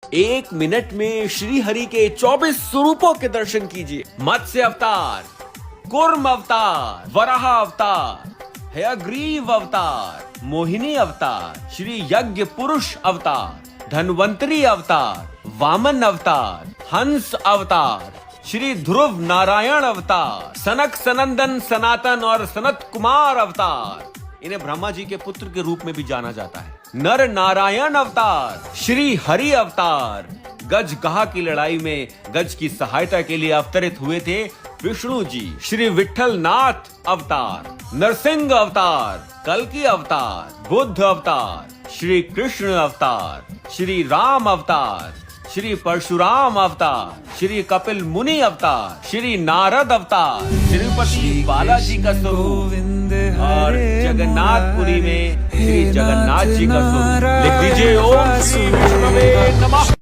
एक मिनट में श्री हरि के 24 स्वरूपों के दर्शन कीजिए। मत्स्य अवतार, कूर्म अवतार, वराह अवतार, हयग्रीव अवतार, मोहिनी अवतार, श्री यज्ञ पुरुष अवतार, धन्वंतरी अवतार, वामन अवतार, हंस अवतार, श्री ध्रुव नारायण अवतार, सनक सनंदन सनातन और सनत कुमार अवतार। इन्हें ब्रह्मा जी के पुत्र के रूप में भी जाना जाता है। नर नारायण अवतार, श्री हरि अवतार, गजगहा की लड़ाई में गज की सहायता के लिए अवतरित हुए थे विष्णु जी। श्री विठल नाथ अवतार, नरसिंह अवतार, कल्कि अवतार, बुद्ध अवतार, श्री कृष्ण अवतार, श्री राम अवतार, श्री परशुराम अवतार, श्री कपिल मुनि अवतार, श्री नारद अवतार, श्रीपति बालाजी का स्वरूप और जगन्नाथपुरी में श्री जगन्नाथ जी का स्वरूप। लिख दीजिए ओम श्री विष्णुवे नमः।